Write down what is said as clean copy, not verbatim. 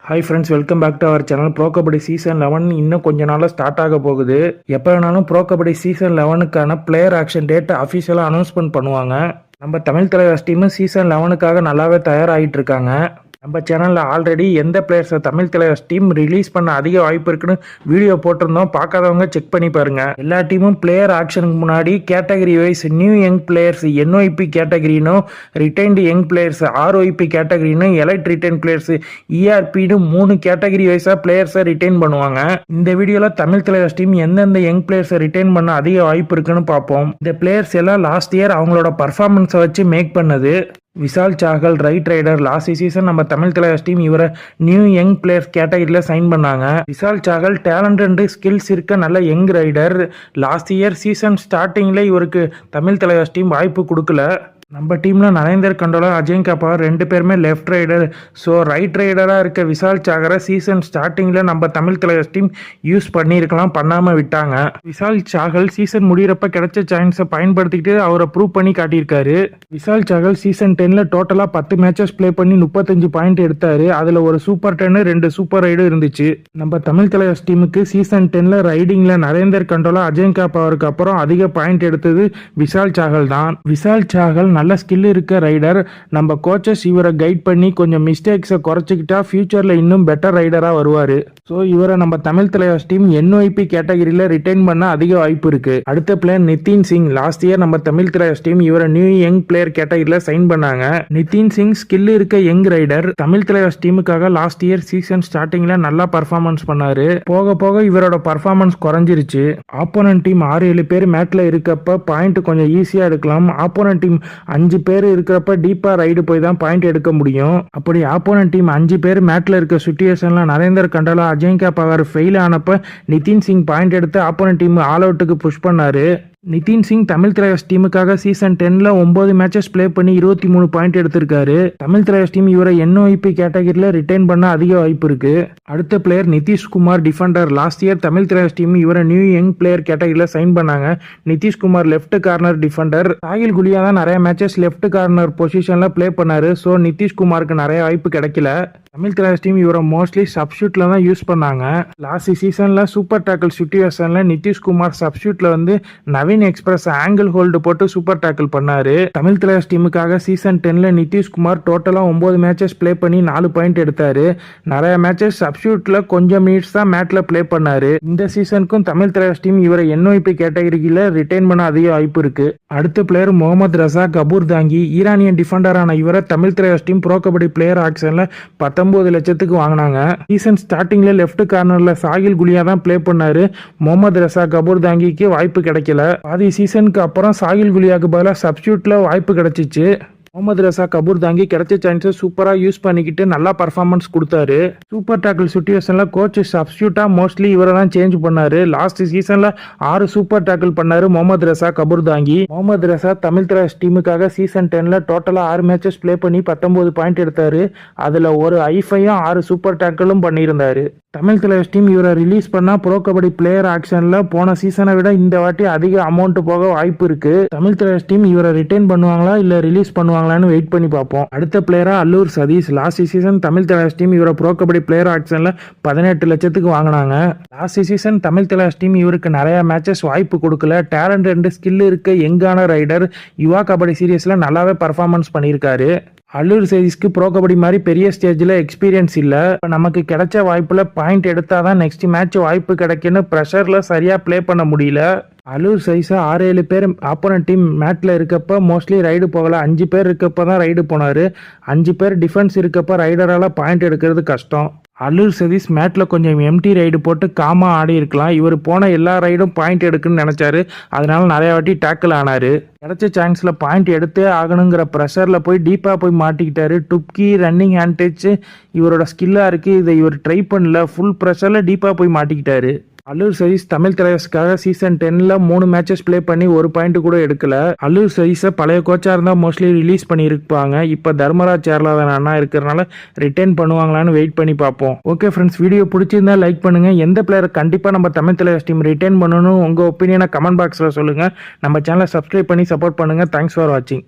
Hi friends, welcome back to our channel. Pro kabaddi season 11 இன்னும் கொஞ்ச நாளில் ஸ்டார்ட் ஆக போகுது. எப்போ வேணாலும் ப்ரோ கபடி சீசன் 11க்கான பிளேயர் ஆக்ஷன் டேட் அஃபிஷியலாக அனௌன்ஸ்மெண்ட் பண்ணுவாங்க. நம்ம தமிழ் தலைவாஸ் டீமும் சீசன் 11க்காக நல்லாவே தயாராகிட்டு இருக்காங்க. நம்ம சேனலில் ஆல்ரெடி எந்த பிளேயர்ஸை தமிழ் தலைவாஸ் டீம் ரிலீஸ் பண்ண அதிக வாய்ப்பு இருக்குன்னு வீடியோ போட்டிருந்தோம். பார்க்காதவங்க செக் பண்ணி பாருங்க. எல்லா டீமும் பிளேயர் ஆக்ஷனுக்கு முன்னாடி category wise new young players NYP கேட்டகரினும், ரிட்டைன்டு யங் பிளேயர்ஸ் ROP கேட்டகரினும், எலைட் ரிட்டைன் பிளேயர்ஸ் ERPன்னு 3 கேட்டகரி வைஸாக பிளேயர்ஸை ரிட்டைன் பண்ணுவாங்க. இந்த வீடியோவில் தமிழ் தலைவாஸ் டீம் எந்தெந்த யங் பிளேயர்ஸை ரிட்டைன் பண்ண அதிக வாய்ப்பு இருக்குன்னு பார்ப்போம். இந்த பிளேயர்ஸ் எல்லாம் லாஸ்ட் இயர் அவங்களோட பர்ஃபார்மன்ஸை வச்சு மேக் பண்ணது. Vishal Chahal right raider last season நம்ம தமிழ் தலைவாஸ் டீம் இவரை நியூ யங் பிளேயர்ஸ் கேட்டகரியில் சைன் பண்ணாங்க. Vishal Chahal talent and skills இருக்க நல்ல young raider. Last year season ஸ்டார்டிங்கில் இவருக்கு தமிழ் தலைவாஸ் டீம் வாய்ப்பு கொடுக்கல. நம்ம டீமில் நரேந்தர் கண்டோலா, அஜயங்கா பவர் 2 பேருமே லெஃப்ட் ரைடர். ஸோ ரைட் ரைடராக இருக்க விஷால் சாகரை சீசன் ஸ்டார்டிங்கில் நம்ம தமிழ் தலைவாஸ் டீம் யூஸ் பண்ணியிருக்கலாம், பண்ணாமல் விட்டாங்க. விஷால் சாகல் சீசன் முடிகிறப்ப கிடைச்ச சான்ஸை பயன்படுத்திக்கிட்டு அவரை ப்ரூவ் பண்ணி காட்டியிருக்காரு. விஷால் சாகல் சீசன் 10ல் டோட்டலாக 10 மேட்சஸ் ப்ளே பண்ணி 35 பாயிண்ட் எடுத்தார். அதில் ஒரு சூப்பர் 10, 2 சூப்பர் ரைடு இருந்துச்சு. நம்ம தமிழ் தலைவாஸ் டீமுக்கு சீசன் 10ல் ரைடிங்கில் நரேந்தர் கண்டோலா, அஜயங்கா பவருக்கு அப்புறம் அதிக பாயிண்ட் எடுத்தது விஷால் சாகல் தான். விஷால் சாகல் நல்ல ஸ்கில் இருக்க ரைடர். நம்ம கோச்சஸ் இவரை கைட் பண்ணி கொஞ்சம் மிஸ்டேக்ஸை குறைச்சிக்கிட்டா ஃபியூச்சரில் இன்னும் பெட்டர் ரைடராக வருவார். ஸோ இவரை நம்ம தமிழ் தலைவாஸ் டீம் NYP கேட்டகரியில் ரிட்டைன் பண்ண அதிக வாய்ப்பு இருக்கு. அடுத்த player Nitin Singh. Last year நம்ம தமிழ் தலைவாஸ் டீம் இவரை நியூ யங் பிளேயர் கேட்டகரியில் சைன் பண்ணாங்க. நிதின் சிங் ஸ்கில் இருக்க யங் ரைடர். தமிழ் தலைவாஸ் டீமுக்காக லாஸ்ட் இயர் சீசன் ஸ்டார்டிங்கில் நல்லா பர்ஃபார்மன்ஸ் பண்ணாரு. போக போக இவரோட பர்ஃபார்மன்ஸ் குறைஞ்சிருச்சு. ஆப்போனன்ட் டீம் 6-7 பேர் மேட்ல இருக்கப்ப பாயிண்ட் கொஞ்சம் ஈஸியாக எடுக்கலாம். ஆப்போனன்ட் டீம் 5 பேர் இருக்கிறப்ப டீப்பா ரைடு போய் தான் பாயிண்ட் எடுக்க முடியும். அப்படி ஆப்போனன்ட் டீம் 5 பேர் மேட்ல இருக்க சிச்சுவேஷன்ல நரேந்தர் கண்டோலா, அஜயங்கா பவர் ஃபெயில் ஆனப்ப நிதின் சிங் பாயிண்ட் எடுத்து ஆப்போனன்ட் டீம் ஆல் அவுட்டுக்கு புஷ் பண்ணாரு. நிதின் சிங் தமிழ் தலைவாஸ் டீமுக்காக சீசன் 10ல் 9 மேட்சஸ் பிளே பண்ணி 23 பாயிண்ட் எடுத்திருக்காரு. தமிழ் தலைவாஸ் டீம் இவரை NYP கேட்டகரியில் ரிட்டைன் பண்ண அதிக வாய்ப்பு இருக்கு. அடுத்த player Nitish Kumar, defender. Last year Tamil Thalaivas team இவரை நியூ யங் பிளேயர் கேட்டகரியில் சைன் பண்ணாங்க. Nitish Kumar left corner defender. Sahil Gulia தான் நிறைய மேட்சஸ் லெஃப்ட் கார்னர் பொசிஷன்ல பிளே பண்ணாரு. ஸோ நிதிஷ்குமாருக்கு நிறைய வாய்ப்பு கிடைக்கல. தமிழ் தலைவாஸ் டீம் இவரை மோஸ்ட்லி சப்ஸ்டியூட்ல தான் யூஸ் பண்ணாங்க. லாஸ்ட் சீசன்ல சூப்பர் டேக்கிள் சிச்சுவேஷன்ல நிதிஷ்குமார் சப்ஸ்டியூட்ல வந்து நவீன் எக்ஸ்பிரஸ் ஆங்கிள் ஹோல்டு போட்டு சூப்பர் டேக்கிள் பண்ணாரு. தமிழ் தலைவாஸ் டீமுக்காக சீசன் 10ல் நிதிஷ்குமார் டோட்டலா 9 மேட்சஸ் பிளே பண்ணி 4 பாயிண்ட் எடுத்தாரு. நிறைய மேட்சஸ் சப்ஸ்டியூட்ல கொஞ்சம் மினிட்ஸ் தான் மேட்ல பிளே பண்ணாரு. இந்த சீசனுக்கும் தமிழ் தலைவாஸ் டீம் இவரை NYP கேட்டகரியில ரிட்டைன் பண்ண அதிக வாய்ப்பு இருக்கு. அடுத்த பிளேயர் முகமது ரசா கபூர் தாங்கி. ஈரானியன் டிஃபெண்டரான இவரை Tamil Thalaivas team pro kabaddi player ஆக்ஷன்ல 19 லட்சத்துக்கு வாங்கினாங்க. சீசன் ஸ்டார்டிங்ல லெஃப்ட் கார்னர்ல சாகில் குலியா தான் பிளே பண்ணாரு. முகமது ரசா கபூர் தாங்கிக்கு வாய்ப்பு கிடைக்கல. பாதி சீசனுக்கு அப்புறம் சாகில் குலியாக்கு பதிலாக சப்ஸ்டியூட்ல வாய்ப்பு கிடைச்சிச்சு. முகமது ரசா கபூர் தாங்கி கிடைச்ச சான்ஸை சூப்பராக யூஸ் பண்ணிக்கிட்டு நல்லா பர்ஃபார்மன்ஸ் கொடுத்தாரு. சூப்பர் டேக்கிள் சிச்சுவேஷனில் கோச் சப்ஸ்டியூட்டாக மோஸ்ட்லி இவரை தான் சேஞ்ச் பண்ணாரு. லாஸ்ட் சீசனில் 6 சூப்பர் டேக்கிள் பண்ணாரு முகமது ரசா கபூர் தாங்கி. முகமது ரசா தமிழ் தலைவாஸ் டீமுக்காக சீசன் 10ல் டோட்டலாக 6 மேட்சஸ் பிளே பண்ணி 19 பாயிண்ட் எடுத்தாரு. அதில் ஒரு ஐஃபையும் 6 சூப்பர் டேக்கிளும் பண்ணியிருந்தாரு. தமிழ் தலைவாஸ் டீம் இவரை ரிலீஸ் பண்ணா ப்ரோ கபடி பிளேயர் ஆக்ஷன்ல போன சீசனை விட இந்த வாட்டி அதிக அமௌண்ட் போக வாய்ப்பு இருக்கு. தமிழ் தலைவாஸ் டீம் இவரை ரிட்டைன் பண்ணுவாங்களா இல்ல ரிலீஸ் பண்ணுவாங்களான்னு வெயிட் பண்ணி பார்ப்போம். அடுத்த பிளேயரா Allur Satish. Last season Tamil Thalaivas team இவரை ப்ரோ கபடி பிளேயர் ஆக்ஷன்ல 18 லட்சத்துக்கு வாங்கினாங்க. Last season Tamil Thalaivas team இவருக்கு நிறைய மேட்சஸ் வாய்ப்பு கொடுக்கல. டேலண்ட் அண்ட் ஸ்கில் இருக்க யங்கான ரைடர். யுவா கபடி சீரியஸ்ல நல்லாவே பர்ஃபார்மன்ஸ் பண்ணியிருக்காரு. அல்லூர் சதீஷ்க்கு ப்ரோ கபடி மாதிரி பெரிய ஸ்டேஜில் எக்ஸ்பீரியன்ஸ் இல்லை. நமக்கு கிடைச்ச வாய்ப்பில் பாயிண்ட் எடுத்தாதான் நெக்ஸ்ட் மேட்ச் வாய்ப்பு கிடைக்குன்னு ப்ரெஷரில் சரியாக ப்ளே பண்ண முடியல. அல்லூர் சதீஷா 6-7 பேர் ஆப்போனன்ட் டீம் மேட்ல இருக்கப்ப மோஸ்ட்லி ரைடு போகல. 5 பேர் இருக்கப்ப தான் ரைடு போனாரு. 5 பேர் டிஃபென்ஸ் இருக்கப்ப ரைடரால பாயிண்ட் எடுக்கிறது கஷ்டம். அல்லூர் சதீஷ் மேட்ல கொஞ்சம் எம்டி ரைடு போட்டு காமா ஆடி இருக்கலாம். இவர் போன எல்லா ரைடும் பாயிண்ட் எடுக்குன்னு நினைச்சாரு. அதனால நிறைய வாட்டி டேக்கிள் ஆனாரு. கிடைச்ச சான்ஸ்ல பாயிண்ட் எடுத்தே ஆகணுங்கிற ப்ரெஷர்ல போய் டீப்பா போய் மாட்டிக்கிட்டாரு. டுப்கி ரன்னிங் ஹேண்ட் டச் இவரோட ஸ்கில்லா இருக்கு. இதை இவர் ட்ரை பண்ணல. ஃபுல் ப்ரெஷர்ல டீப்பா போய் மாட்டிக்கிட்டாரு. அல்லூர் சதீஷ் தமிழ் தலைவாஸ்க்காக சீசன் 10ல் 3 மேட்சஸ் பிளே பண்ணி 1 பாயிண்ட் கூட எடுக்கல. அல்லூர் சதீஷை பழைய கோச்சா இருந்தா மோஸ்ட்லி ரிலீஸ் பண்ணியிருப்பாங்க. இப்போ தர்மராஜ் சேர்லாதன் அண்ணா இருக்கிறனால ரிட்டைன் பண்ணுவாங்களான்னு வெயிட் பண்ணி பார்ப்போம். ஓகே ஃப்ரெண்ட்ஸ், வீடியோ பிடிச்சிருந்தா லைக் பண்ணுங்க. எந்த பிளேயரை கண்டிப்பா நம்ம தமிழ் தலைவாஸ் டீம் ரிட்டைன் பண்ணணும் உங்க ஒப்பீனியனை கமெண்ட் பாக்ஸ்ல சொல்லுங்க. நம்ம சேனலை சப்ஸ்கிரைப் பண்ணி சப்போர்ட் பண்ணுங்க. தேங்க்ஸ் ஃபார் வாட்சிங்.